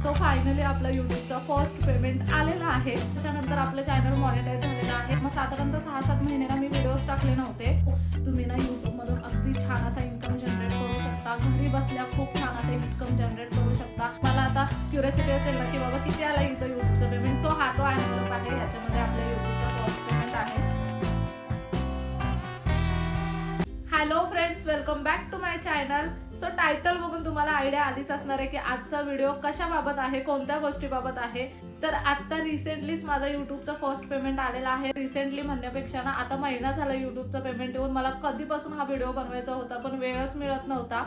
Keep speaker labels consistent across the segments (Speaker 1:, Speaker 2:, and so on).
Speaker 1: So finally आपलं यूट्यूबचा first payment आलेला आहे. त्याच्यानंतर आपलं चॅनल मॉनिटाईज झालेलं आहे. मग साधारणतः 6-7 महिन्याला मी व्हिडिओज टाकले नव्हते. तुम्ही ना यूट्यूबमधून अगदी छान असा इन्कम जनरेट करू शकता. घरी बसल्या खूप छान असा इन्कम जनरेट करू शकता. मला आता क्युरियोसिटी असेल ना की बाबा किती आला इथं यूट्यूबचं पेमेंट, तो एनवलप आहे. ह्याच्यामध्ये आपल्या यूट्यूबचा फर्स्ट पेमेंट आहे. Hello friends, welcome back to my channel. So title बघून तुम्हाला आयडिया आलीच असणार आहे की आजचा व्हिडिओ कशाबाबत आहे, कोणत्या गोष्टीबाबत आहे. तर आता रिसेंटलीच माझा यूट्यूबचा फर्स्ट पेमेंट आलेला आहे. रिसेंटली म्हणण्यापेक्षा ना आता महिना झाला यूट्यूबचा पेमेंट येऊन. मला कधीपासून हा व्हिडिओ बनवायचा होता पण वेळच मिळत नव्हता.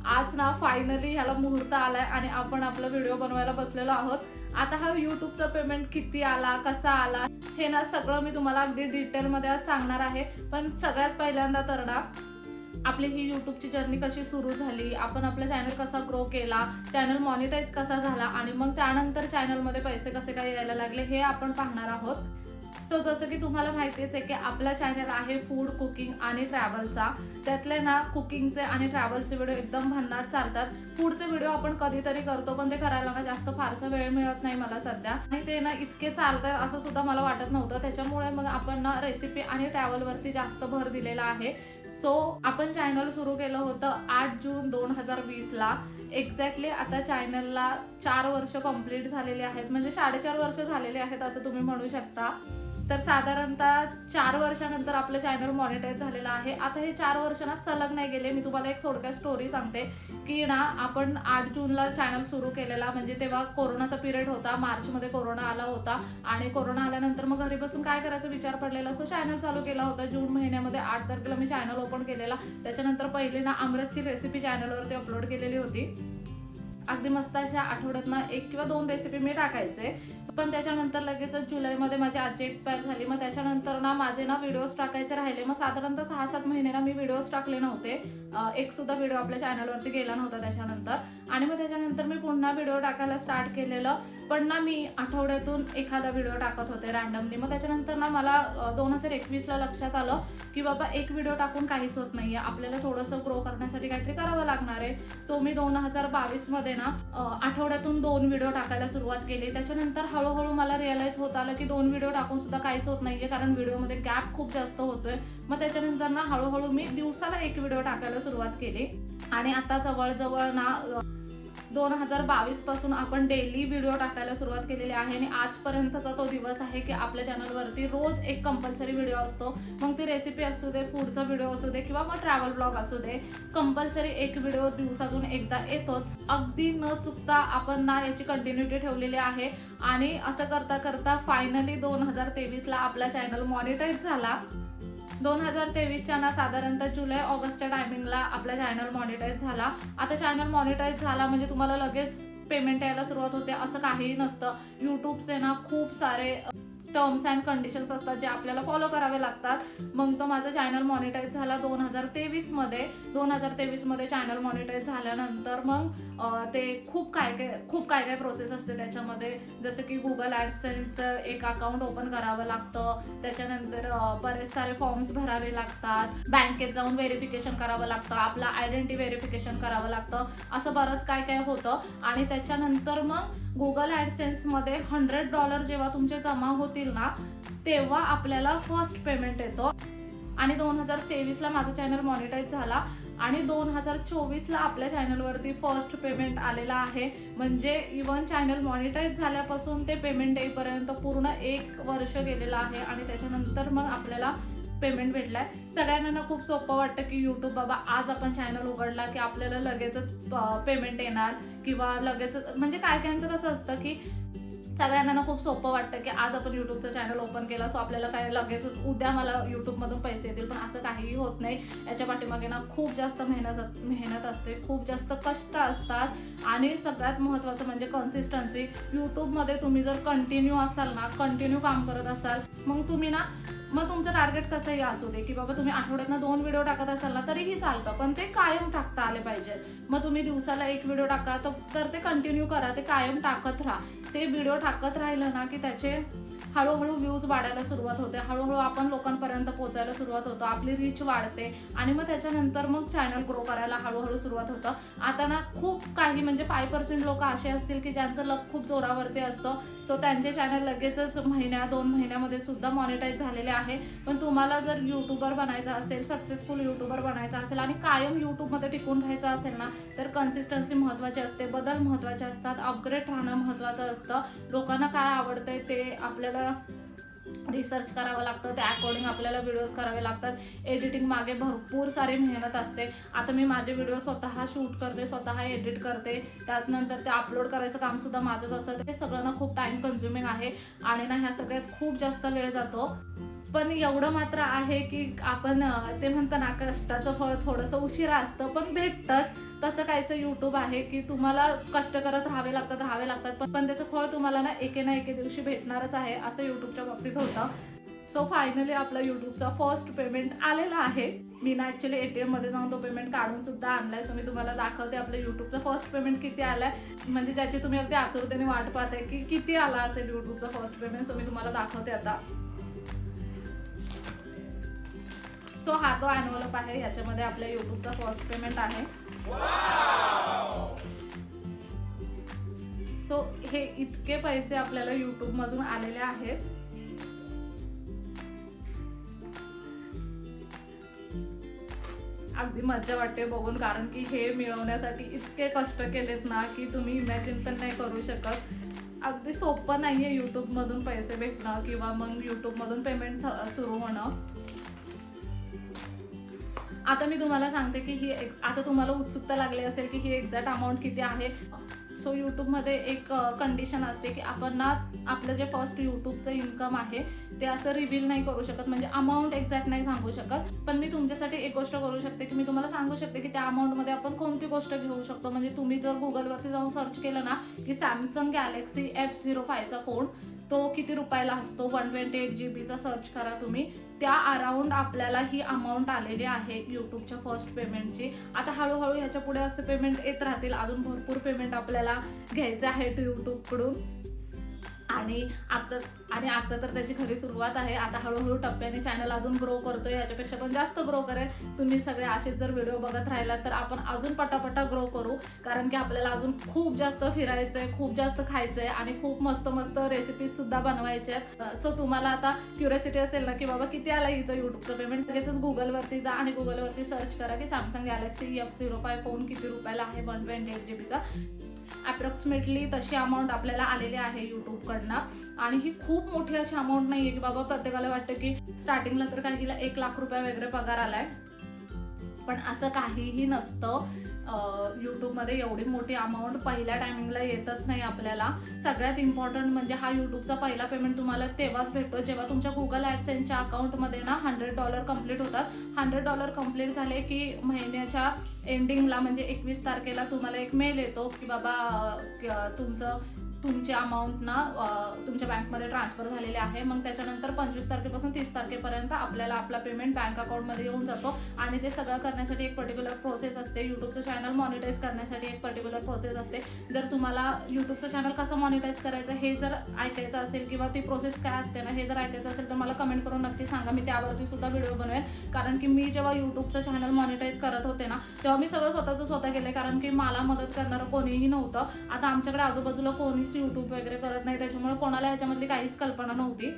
Speaker 1: आज ना फायनली ह्याला मुहूर्त आलाय आणि आपण आपला व्हिडिओ बनवायला बसलेलो आहोत. आता हा यूट्यूबचा पेमेंट किती आला, कसा आला, हे ना सगळं मी तुम्हाला अगदी डिटेलमध्ये आज सांगणार आहे. पण सगळ्यात पहिल्यांदा तर ना आपली ही यूट्यूबची जर्नी कशी सुरू झाली, आपण आपला चॅनल कसा ग्रो केला, चॅनल मॉनिटाईज कसा झाला आणि मग त्यानंतर चॅनलमध्ये पैसे कसे काय यायला लागले हे आपण पाहणार आहोत. सो जसं की तुम्हाला माहितीच आहे की आपला चॅनल आहे फूड, कुकिंग आणि ट्रॅव्हलचा. त्यातले ना कुकिंगचे आणि ट्रॅव्हलचे व्हिडिओ एकदम भन्नाट चालतात. फूडचे व्हिडिओ आपण कधीतरी करतो पण ते करायला ना जास्त फारसा वेळ मिळत नाही मला सध्या, आणि ते ना इतके चालतात असं सुद्धा मला वाटत नव्हतं. त्याच्यामुळे मग आपण ना रेसिपी आणि ट्रॅव्हलवरती जास्त भर दिलेला आहे. सो आपण चॅनल सुरू केलं होतं 8 जून 2020 ला. एक्झॅक्टली आता चॅनलला 4 वर्ष कंप्लीट झालेले आहेत, म्हणजे 4.5 वर्ष झालेले आहेत असं तुम्ही म्हणू शकता. तर साधारणतः 4 वर्षानंतर आपलं चॅनल मॉनिटाईज झालेलं आहे. आता हे 4 वर्ष ना सलग नाही गेले. मी तुम्हाला एक थोडक्यात स्टोरी सांगते की ना आपण 8 जूनला चॅनल सुरू केलेला, म्हणजे तेव्हा कोरोनाचा पिरियड होता. मार्चमध्ये कोरोना आला होता आणि कोरोना आल्यानंतर मग घरी बसून काय करायचा विचार पडलेला. सो चॅनल चालू केला होता. जून महिन्यामध्ये 8 तारखेला मी चॅनल ओपन केलेला. त्याच्यानंतर पहिली ना आमरसची रेसिपी चॅनलवरती अपलोड केलेली होती. अगदी मस्त अशा आठवड्यातनं 1 किंवा 2 रेसिपी मी टाकायचे. पण त्याच्यानंतर लगेचच जुलैमध्ये माझी आजी एक्सपायर झाली. मग त्याच्यानंतर ना माझे ना व्हिडिओज टाकायचे राहिले. मग साधारणतः 6-7 महिने ना मी व्हिडिओज टाकले नव्हते. एक सुद्धा व्हिडिओ आपल्या चॅनलवरती गेला नव्हता त्याच्यानंतर. आणि मग त्याच्यानंतर मी पुन्हा व्हिडिओ टाकायला स्टार्ट केलेलं. पण ना मी आठवड्यातून एखादा व्हिडिओ टाकत होते रॅन्डमली. मग त्याच्यानंतर ना मला 2021ला लक्षात आलं की बाबा एक व्हिडिओ टाकून काहीच होत नाहीये, आपल्याला थोडंसं ग्रो करण्यासाठी काहीतरी करावं लागणार आहे. सो मी 2022 मध्ये ना आठवड्यातून 2 व्हिडिओ टाकायला सुरुवात केली. त्याच्यानंतर हळूहळू मला रिअलाइज होत आलं की 2 व्हिडिओ टाकून सुद्धा काहीच होत नाहीये, कारण व्हिडिओमध्ये गॅप खूप जास्त होतोय. मग त्याच्यानंतर ना हळूहळू मी दिवसाला 1 व्हिडिओ टाकायला सुरुवात केली. आणि आता जवळजवळ ना 2022 पासून आपण डेली व्हिडिओ टाकायला सुरुवात केलेली आहे. आणि आजपर्यंतचा तो दिवस आहे की आपल्या चॅनलवरती रोज एक कंपल्सरी व्हिडिओ असतो. मग ती रेसिपी असू दे, फूडचा व्हिडिओ असू दे किंवा मग ट्रॅव्हल ब्लॉग असू दे, कंपल्सरी एक व्हिडिओ दिवसातून एकदा येतोच. अगदी न चुकता आपण ना याची कंटिन्युटी ठेवलेली आहे. आणि असं करता करता फायनली 2023ला आपला चॅनल मॉनिटाईज झाला. 2023च्या ना साधारणतः जुलै-ऑगस्टच्या टायमिंगला आपला चॅनल मॉनिटाईज झाला. आता चॅनल मॉनिटाईज झाला म्हणजे तुम्हाला लगेच पेमेंट यायला सुरुवात होते असं काहीही नसतं. यूट्यूबचे ना खूप सारे टर्म्स अँड कंडिशन्स असतात जे आपल्याला फॉलो करावे लागतात. मग तो माझा चॅनल मॉनिटाईज झाला 2023 मध्ये. 2023 मध्ये चॅनल मॉनिटाईज झाल्यानंतर मग ते खूप काय प्रोसेस असते त्याच्यामध्ये. जसं की गुगल ॲडसेन्सचं एक अकाउंट ओपन करावं लागतं. त्याच्यानंतर बरेच सारे फॉर्म्स भरावे लागतात. बँकेत जाऊन व्हेरिफिकेशन करावं लागतं. आपला आयडेंटिटी व्हेरिफिकेशन करावं लागतं. असं बरंच काय होतं. आणि त्याच्यानंतर मग गुगल ॲडसेन्समध्ये $100 जेव्हा तुमचे जमा होतील ना तेव्हा आपल्याला फर्स्ट पेमेंट येतो. आणि 2023ला माझा चॅनल मॉनिटाईज झाला आणि 2024ला आपल्या चॅनलवरती फर्स्ट पेमेंट आलेला आहे. म्हणजे इव्हन चॅनल मॉनिटाईज झाल्यापासून ते पेमेंट येईपर्यंत पूर्ण 1 वर्ष गेलेलं आहे. आणि त्याच्यानंतर मग आपल्याला पेमेंट भेटलाय. सगळ्यांना खूप सोपं वाटतं की यूट्यूब बाबा आज आपण चॅनल उघडला की आपल्याला लगेचच पेमेंट येणार किंवा लगेचच, म्हणजे कायकायांचं कसं असतं की सगळ्यांना खूप सोपं वाटतं की आज आपण यूट्यूबचं चॅनल ओपन केला सो आपल्याला काय लगेचच उद्या मला यूट्यूबमधून पैसे येतील. पण असं काहीही होत नाही. याच्या पाठीमागे ना खूप जास्त मेहनत असते, खूप जास्त कष्ट असतात. आणि सगळ्यात महत्त्वाचं म्हणजे कन्सिस्टन्सी. यूट्यूबमध्ये तुम्ही जर कंटिन्यू असाल ना, कंटिन्यू काम करत असाल, मग तुम्ही ना मग तुमचं टार्गेट कसंही असू दे की बाबा तुम्ही आठवड्यातनं 2 व्हिडिओ टाकत असाल ना तरीही चालतं, पण ते कायम टाकता आले पाहिजे. मग तुम्ही दिवसाला 1 व्हिडिओ टाका तर ते कंटिन्यू करा, ते कायम टाकत राहा. ते व्हिडिओ टाकत राहिलं ना की त्याचे हळूहळू व्ह्यूज वाढायला सुरुवात होते, हळूहळू आपण लोकांपर्यंत पोहोचायला सुरुवात होतं, आपली रीच वाढते आणि मग त्याच्यानंतर मग चॅनल ग्रो करायला हळूहळू सुरुवात होतं. आता ना खूप काही म्हणजे 5% लोक असे असतील की ज्यांचं लक खूप जोरावरती असतं, सो त्यांचे चॅनल लगेचच 1-2 महिन्यामध्ये सुद्धा मॉनिटाईज झालेले आहे. पण तुम्हाला जर यूट्यूबर बनायचं असेल, सक्सेसफुल यूट्यूबर बनायचं असेल आणि कायम यूट्यूबमध्ये टिकून राहायचं असेल ना, तर कन्सिस्टन्सी महत्त्वाची असते, बदल महत्त्वाचे असतात, अपग्रेड राहणं महत्त्वाचं असतं. लोकांना काय आवडतंय ते आपल्याला रिसर्च करावं लागतं, त्या अकॉर्डिंग आपल्याला व्हिडिओज करावे लागतात. एडिटिंग मागे भरपूर सारी मेहनत असते. आता मी माझे व्हिडिओ स्वतः शूट करते, स्वतः एडिट करते, त्याचनंतर ते अपलोड करायचं काम सुद्धा माझंच असतं. ते सगळं ना खूप टाइम कन्झ्युमिंग आहे आणि ना ह्या सगळ्यात खूप जास्त वेळ जातो. पण एवढं मात्र आहे की आपण ते म्हणतो ना, कष्टाचं फळ थोडंसं उशिरा असतं पण भेटतंच. तसं काहीसं यूट्यूब आहे की तुम्हाला कष्ट करत राहावे लागतात पण त्याचं फळ तुम्हाला ना एके ना एके दिवशी भेटणारच आहे, असं यूट्यूबच्या बाबतीत होतं. सो फायनली आपला यूट्यूबचा फर्स्ट पेमेंट आलेला आहे. मी ना ॲक्च्युली ATM मध्ये जाऊन तो पेमेंट काढून सुद्धा आणलाय. सो मी तुम्हाला दाखवते आपलं यूट्यूबचं फर्स्ट पेमेंट किती आलाय, म्हणजे ज्याची तुम्ही अगदी आतुरतेने वाट पाहताय की किती आला असेल यूट्यूबचा फर्स्ट पेमेंट. सो मी तुम्हाला दाखवते आता. सो हा तो एनव्हलप आहे, याच्यामध्ये आपल्या यूट्यूबचा फर्स्ट पेमेंट आहे. सो हे इतके पैसे आपल्याला यूट्यूब मधून आलेले आहेत. अगदी मज्जा वाटते बघून, कारण की हे मिळवण्यासाठी इतके कष्ट केलेत ना की तुम्ही इमॅजिन पण नाही करू शकत. अगदी सोपं नाहीये यूट्यूब मधून पैसे भेटणं किंवा मग यूट्यूब मधून पेमेंट सुरू होणं. आता मी तुम्हाला सांगते की ही आता तुम्हाला उत्सुकता लागली असेल की ही एक्झॅक्ट अमाऊंट किती आहे. सो यूट्यूबमध्ये एक कंडिशन असते की आपण ना आपलं जे फर्स्ट यूट्यूबचं इन्कम आहे ते असं रिव्हील नाही करू शकत, म्हणजे अमाऊंट एक्झॅक्ट नाही सांगू शकत. पण मी तुमच्यासाठी एक गोष्ट करू शकते की मी तुम्हाला सांगू शकते की त्या अमाऊंटमध्ये आपण कोणती गोष्ट घेऊ शकतो. म्हणजे तुम्ही जर गुगलवरती जाऊन सर्च केलं ना की सॅमसंग गॅलेक्सी F05चा फोन तो किती रुपयाला असतो, 128 GB सर्च करा तुम्ही, त्या अराउंड आपल्याला ही अमाऊंट आलेली आहे यूट्यूबच्या फर्स्ट पेमेंटची. आता हळूहळू ह्याच्या पुढे असे पेमेंट येत राहतील, अजून भरपूर पेमेंट आपल्याला घ्यायचे आहेत यूट्यूबकडून. आणि आता तर त्याची खरी सुरुवात आहे. आता हळूहळू टप्प्याने चॅनल अजून ग्रो करतोय, याच्यापेक्षा पण जास्त ग्रो करेल. तुम्ही सगळे असेच जर व्हिडिओ बघत राहिलात तर आपण अजून पटापटा ग्रो करू, कारण की आपल्याला अजून खूप जास्त फिरायचंय, खूप जास्त खायचंय आणि खूप मस्त मस्त रेसिपीज सुद्धा बनवायच्या. सो तुम्हाला आता क्युरियोसिटी असेल ना की बाबा किती आला हिचं यूट्यूबचं पेमेंट, लगेचच गुगलवरती जा आणि गुगलवरती सर्च करा की सॅमसंग गॅलेक्सी F05 फोन किती रुपयाला आहे 128 GB. अप्रॉक्सिमेटली तशी अमाऊंट आपल्याला आलेली आहे यूट्यूबकडनं. आणि ही खूप मोठी अशी अमाऊंट नाहीये की बाबा प्रत्येकाला वाटतं की स्टार्टिंगला तर काहीला 1 लाख रुपये वगैरे पगार आलाय, पण असं काहीही नसतं. यूट्यूबमध्ये एवढी मोठी अमाऊंट पहिल्या टायमिंगला येतच नाही आपल्याला. सगळ्यात इम्पॉर्टंट म्हणजे हा यूट्यूबचा पहिला पेमेंट तुम्हाला तेव्हाच भेटतो जेव्हा तुमच्या गुगल ॲडसेन्सच्या अकाउंटमध्ये ना $100 कंप्लीट होतात. $100 कंप्लीट झाले की महिन्याच्या एंडिंगला म्हणजे 21 तारखेला तुम्हाला एक मेल येतो की बाबा तुमची अमाऊंट ना तुमच्या बँकमध्ये ट्रान्सफर झालेली आहे. मग त्याच्यानंतर 25 तारखेपासून 30 तारखेपर्यंत आपल्याला आपला पेमेंट बँक अकाउंटमध्ये येऊन जातो. आणि ते सगळं करण्यासाठी एक पर्टिक्युलर प्रोसेस असते. यूट्यूबचं चॅनल मॉनिटाईज करण्यासाठी एक पर्टिक्युलर प्रोसेस असते. जर तुम्हाला यूट्यूबचं चॅनल कसं मॉनिटाईज करायचं हे जर ऐकायचं असेल किंवा ती प्रोसेस काय असते ना हे जर ऐकायचं असेल तर मला कमेंट करून नक्की सांगा, मी त्यावरती सुद्धा व्हिडिओ बनवेन. कारण की मी जेव्हा यूट्यूबचं चॅनल मॉनिटाईज करत होते ना तेव्हा मी सगळं स्वतः केलं, कारण की मला मदत करणारं कोणीही नव्हतं. आता आमच्याकडे आजूबाजूला कोणीच यूट्यूब वगैरे करत नाही, त्याच्यामुळे कोणाला याच्यामधली काहीच कल्पना नव्हती.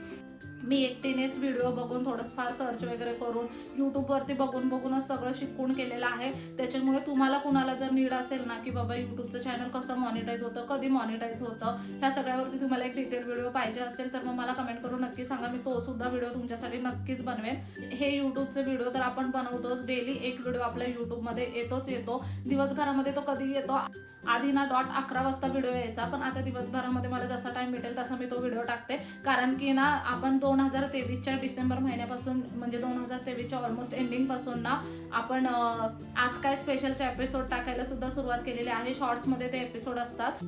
Speaker 1: मी एकटीनेच व्हिडिओ बघून थोडंफार सर्च वगैरे करून यूट्यूबवरती बघूनच सगळं शिकून केलेलं आहे. त्याच्यामुळे तुम्हाला कुणाला जर नीड असेल ना की बाबा यूट्यूबचं चॅनल कसं मॉनिटाईज होतं, कधी मॉनिटाईज होतं, ह्या सगळ्यावरती तुम्हाला एक डिटेल व्हिडिओ पाहिजे असेल तर मग मला कमेंट करून नक्की सांगा, मी तो सुद्धा व्हिडिओ तुमच्यासाठी नक्कीच बनवेन. हे यूट्यूबचे व्हिडिओ तर आपण बनवतोच, डेली एक व्हिडिओ आपल्या यूट्यूबमध्ये येतो. दिवसभरामध्ये तो कधी येतो, आधी ना 11 वाजता व्हिडिओ यायचा, पण आता दिवसभरामध्ये मला जसा टाइम भेटेल तसा मी तो व्हिडिओ टाकते. कारण की ना आपण 2023च्या डिसेंबर महिन्यापासून म्हणजे 2023च्या ऑलमोस्ट एंडिंग पासून ना आपण आज काय स्पेशलचे एपिसोड टाकायला सुद्धा सुरुवात केलेली आहे. शॉर्ट्समध्ये ते एपिसोड असतात.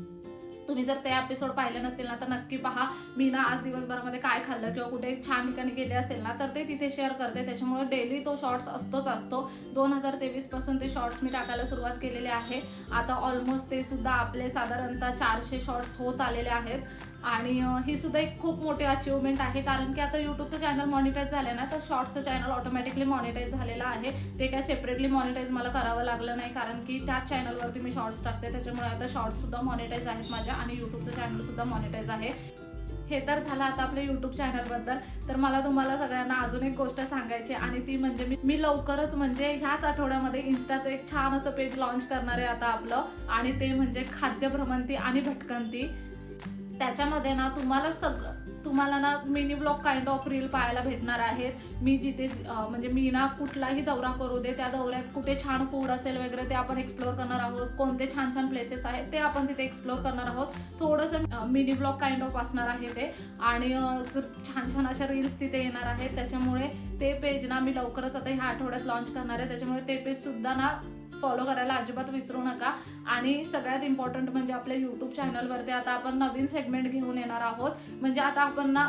Speaker 1: तुम्ही जर ते एपिसोड पाहिले नसतील ना तर नक्की पहा. मी ना आज दिवसभरामध्ये काय खाल्लं किंवा कुठे छान ठिकाणी गेले असेल ना तर ते तिथे शेअर करते. त्याच्यामुळे डेली तो शॉर्ट्स असतो. 2023 पासून ते शॉर्ट्स मी टाकायला सुरुवात केलेली आहे. आता ऑलमोस्ट ते सुद्धा आपले साधारणतः 400 शॉर्ट्स होत आलेले आहेत. आणि ही सुद्धा एक खूप मोठी अचिव्हमेंट आहे, कारण की आता यूट्यूबचं चॅनल मॉनिटाईज झालं ना तर शॉर्ट्सचं चॅनल ऑटोमॅटिकली मॉनिटाईज झालेलं आहे. ते काय सेपरेटली मॉनिटाईज मला करावं लागलं नाही, कारण की त्याच चॅनलवरती मी शॉर्ट्स टाकते. त्याच्यामुळे आता शॉर्ट्स सुद्धा मॉनिटाईज आहेत माझ्या आणि यूट्यूबचं चॅनल सुद्धा मॉनिटाईज आहे. हे तर झालं आता आपल्या यूट्यूब चॅनलबद्दल. तर मला तुम्हाला सगळ्यांना अजून एक गोष्ट सांगायची आणि ती म्हणजे मी लवकरच म्हणजे ह्याच आठवड्यामध्ये इन्स्टाचं एक छान असं पेज लॉन्च करणार आहे आता आपलं, आणि ते म्हणजे खाद्य भ्रमंती आणि भटकंती. त्याच्यामध्ये ना तुम्हाला ना mini blog kind of reel पाहायला भेटणार आहेत. मी जिथे म्हणजे मी ना कुठलाही दौरा करू दे त्या दौऱ्यात कुठे छान फूड असेल वगैरे ते आपण एक्सप्लोर करणार आहोत. कोणते छान छान प्लेसेस आहेत ते आपण तिथे एक्सप्लोर करणार आहोत. थोडंसं मिनी ब्लॉग काइंड ऑफ असणार आहे ते, आणि छान छान अशा रील्स तिथे येणार आहेत. त्याच्यामुळे ते पेज ना मी लवकरच आता ह्या आठवड्यात लॉन्च करणार आहे. त्याच्यामुळे ते पेज सुद्धा ना फॉलो करायला अजिबात विसरू नका. आणि सगळ्यात इम्पॉर्टंट म्हणजे आपल्या यूट्यूब चॅनलवरती आता आपण नवीन सेगमेंट घेऊन येणार आहोत. म्हणजे आता आपण ना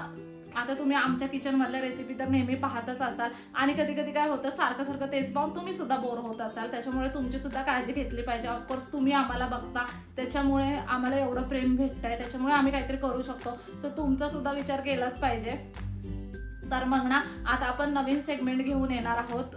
Speaker 1: आता तुम्ही आमच्या किचनमधल्या रेसिपी तर नेहमी पाहतच असाल, आणि कधी कधी काय होतं सारखं तेच पाहून तुम्ही सुद्धा बोर होत असाल. त्याच्यामुळे तुमची सुद्धा काळजी घेतली पाहिजे. ऑफकोर्स तुम्ही आम्हाला बघता, त्याच्यामुळे आम्हाला एवढं प्रेम भेटतंय, त्याच्यामुळे आम्ही काहीतरी करू शकतो. सो तुमचा सुद्धा विचार केलाच पाहिजे. तर मग ना आता आपण नवीन सेगमेंट घेऊन येणार आहोत,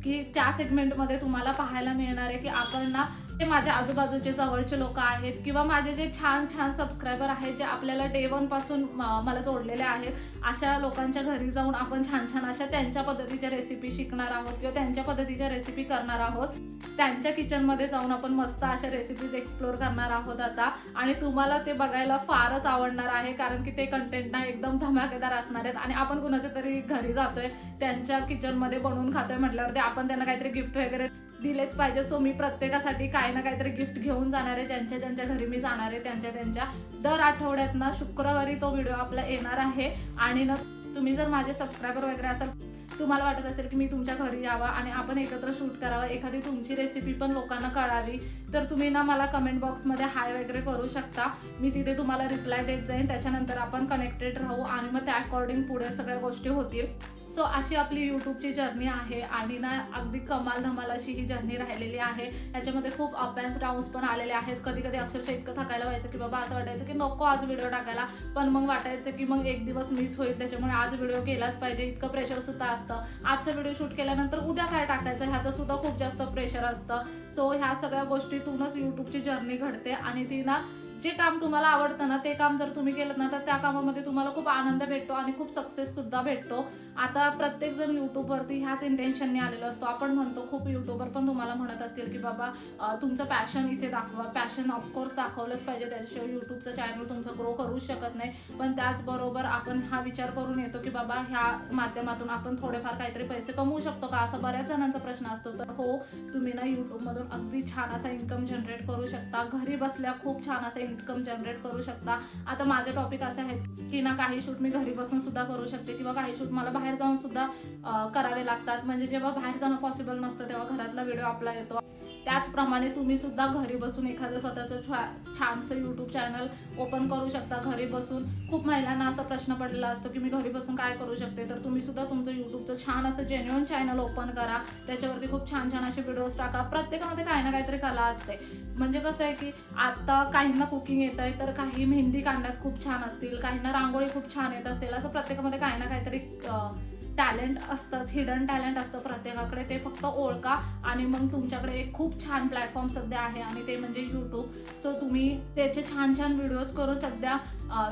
Speaker 1: की त्या सेगमेंटमध्ये तुम्हाला पाहायला मिळणार आहे की आपण ना ते माझ्या आजूबाजूचे जवळचे लोक आहेत किंवा माझे जे छान छान सबस्क्रायबर आहेत जे आपल्याला डे 1 पासून मला जोडलेले आहेत, अशा लोकांच्या घरी जाऊन आपण छान छान अशा त्यांच्या पद्धतीच्या रेसिपी शिकणार आहोत किंवा त्यांच्या पद्धतीच्या रेसिपी करणार आहोत. त्यांच्या किचनमध्ये जाऊन आपण मस्त अशा रेसिपीज एक्सप्लोर करणार आहोत आता, आणि तुम्हाला ते बघायला फारच आवडणार आहे, कारण की ते कंटेंट ना एकदम धमाकेदार असणार आहेत. आणि आपण कुणाच्या तरी घरी जातोय, त्यांच्या किचनमध्ये बनवून खातोय म्हटल्यावरती आपण त्यांना काहीतरी गिफ्ट वगैरे दिलेच पाहिजे. सो मी प्रत्येकासाठी काही ना काहीतरी गिफ्ट घेऊन जाणार आहे. ज्यांच्या घरी मी जाणार आहे त्यांच्या दर आठवड्यात ना शुक्रवारी तो व्हिडिओ आपला येणार आहे. आणि ना तुम्ही जर माझे सबस्क्रायबर वगैरे असाल, तुम्हाला वाटत असेल की मी तुमच्या घरी यावं आणि आपण एकत्र शूट करावं, एखादी तुमची रेसिपी पण लोकांना कळावी, तर तुम्ही ना मला कमेंट बॉक्समध्ये हाय वगैरे करू शकता. मी तिथे तुम्हाला रिप्लाय देत जाईन. त्याच्यानंतर आपण कनेक्टेड राहू आणि मग त्या अकॉर्डिंग पुढे सगळ्या गोष्टी होतील. सो अशी आपली यूट्यूबची जर्नी आहे, आणि ना अगदी कमाल धमाल अशी ही जर्नी राहिलेली आहे. याच्यामध्ये खूप अप अँड डाऊन्स पण आलेले आहेत. कधी कधी अक्षरशः इतकं थकायला व्हायचं की बाबा असं वाटायचं की नको आज व्हिडिओ टाकायला, पण मग वाटायचं की मग एक दिवस मिस होईल, त्याच्यामुळे आज व्हिडिओ केलाच पाहिजे. इतकं प्रेशर सुद्धा असतं. आजचा व्हिडिओ शूट केल्यानंतर उद्या काय टाकायचं ह्याचं सुद्धा खूप जास्त प्रेशर असतं. सो ह्या सगळ्या गोष्टीतूनच यूट्यूबची जर्नी घडते. आणि ती ना जे काम तुम्हाला आवडतं ना ते काम जर तुम्ही केलं ना तर त्या कामामध्ये तुम्हाला खूप आनंद भेटतो आणि खूप सक्सेस सुद्धा भेटतो. आता प्रत्येकजण यूट्यूबवरती ह्याच इंटेन्शनने आलेलो असतो. आपण म्हणतो खूप यूट्यूबर पण तुम्हाला म्हणत असतील की बाबा तुमचं पॅशन इथे दाखवा. पॅशन ऑफकोर्स दाखवलंच पाहिजे, त्याच्याशिवाय यूट्यूबचं चॅनल तुमचं ग्रो करूच शकत नाही. पण त्याचबरोबर आपण हा विचार करून येतो की बाबा ह्या माध्यमातून आपण थोडेफार काहीतरी पैसे कमवू शकतो का, असा बऱ्याच जणांचा प्रश्न असतो. तर हो, तुम्ही ना यूट्यूबमधून अगदी छान असा इन्कम जनरेट करू शकता. घरी बसल्या खूप छान असा इन्कम जनरेट करू शकता. आता माझे टॉपिक असे आहेत की ना काही शूट मी घरी बसून सुद्धा करू शकते किंवा काही शूट मला बाहेर जाऊन सुद्धा करावे लागतात. म्हणजे जेव्हा बाहेर जाणं पॉसिबल नसतं तेव्हा घरातला व्हिडिओ आपला येतो. त्याचप्रमाणे तुम्ही सुद्धा घरी बसून एखादं स्वतःचं छानसं यूट्यूब चॅनल ओपन करू शकता घरी बसून. खूप महिलांना असा प्रश्न पडलेला असतो की मी घरी बसून काय करू शकते, तर तुम्ही सुद्धा तुमचं यूट्यूबचं छान असं जेन्युइन चॅनल ओपन करा. त्याच्यावरती खूप छान छान असे व्हिडिओज टाका. प्रत्येकामध्ये काही ना काहीतरी कला असते. म्हणजे कसं आहे की आता काहींना कुकिंग येत आहे, तर काही मेहंदी काढण्यात खूप छान असतील, काहींना रांगोळी खूप छान येत असेल. असं प्रत्येकामध्ये काही ना काहीतरी टॅलेंट असतंच, हिडन टॅलेंट असतं प्रत्येकाकडे. ते फक्त ओळखा आणि मग तुमच्याकडे एक खूप छान प्लॅटफॉर्म सध्या आहे आणि ते म्हणजे यूट्यूब. सो तुम्ही त्याचे छान छान व्हिडिओज करून सध्या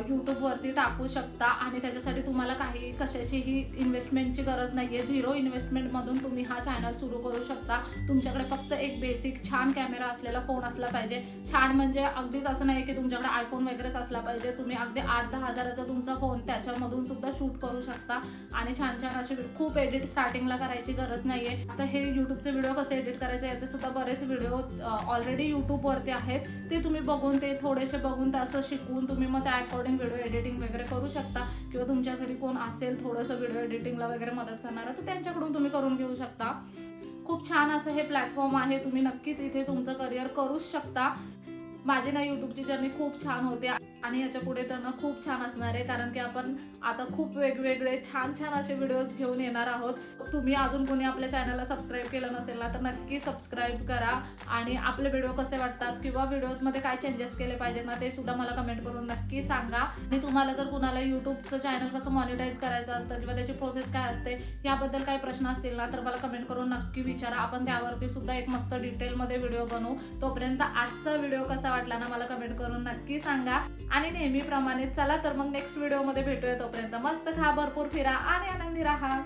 Speaker 1: यूट्यूबवरती टाकू शकता. आणि त्याच्यासाठी तुम्हाला काही कशाचीही इन्व्हेस्टमेंटची गरज नाही आहे. 0 इन्व्हेस्टमेंटमधून तुम्ही हा चॅनल सुरू करू शकता. तुमच्याकडे फक्त एक बेसिक छान कॅमेरा असलेला फोन असला पाहिजे. छान म्हणजे अगदीच असं नाही की तुमच्याकडे आयफोन वगैरेच असला पाहिजे. तुम्ही अगदी 8-10 हजाराचा तुमचा फोन, त्याच्यामधून सुद्धा शूट करू शकता. आणि छान छान असे खूप एडिट स्टार्टिंगला करायची गरज नाहीये. आता हे यूट्यूबचे व्हिडिओ कसे एडिट करायचे याचे सुद्धा बरेच व्हिडिओ ऑलरेडी यूट्यूबवरती आहेत. ते तुम्ही बघून, ते थोडेसे बघून त्याचं शिकवून तुम्ही मग त्या अकॉर्डिंग व्हिडिओ एडिटिंग वगैरे करू शकता. किंवा तुमच्या घरी कोण असेल थोडंसं व्हिडिओ एडिटिंगला वगैरे मदत करणारं, तर त्यांच्याकडून तुम्ही करून घेऊ शकता. खूप छान असं हे प्लॅटफॉर्म आहे. तुम्ही नक्कीच इथे तुमचं करिअर करूच शकता. माझी ना यूट्यूबची जर्नी खूप छान होते आणि याच्या पुढे तर ना खूप छान असणार आहे, कारण की आपण आता खूप वेगवेगळे छान छान असे व्हिडिओज घेऊन येणार आहोत. तुम्ही अजून कोणी आपल्या चॅनलला सबस्क्राईब केलं नसेल ना तर नक्की सबस्क्राईब करा आणि आपले व्हिडिओ कसे वाटतात किंवा व्हिडिओजमध्ये काय चेंजेस केले पाहिजे ना ते सुद्धा मला कमेंट करून नक्की सांगा. आणि तुम्हाला जर कुणाला यूट्यूबचं चॅनल कसं मॉनिटाईज करायचं असतं किंवा त्याची प्रोसेस काय असते याबद्दल काही प्रश्न असतील ना तर मला कमेंट करून नक्की विचारा. आपण त्यावरती सुद्धा एक मस्त डिटेलमध्ये व्हिडिओ बनवू. तोपर्यंत आजचा व्हिडिओ कसा वाटला ना मला कमेंट करून नक्की सांगा. आणि नेहमीप्रमाणे चला तर मग नेक्स्ट व्हिडिओमध्ये भेटूया. तोपर्यंत मस्त खा, भरपूर फिरा आणि आनंदी राहा.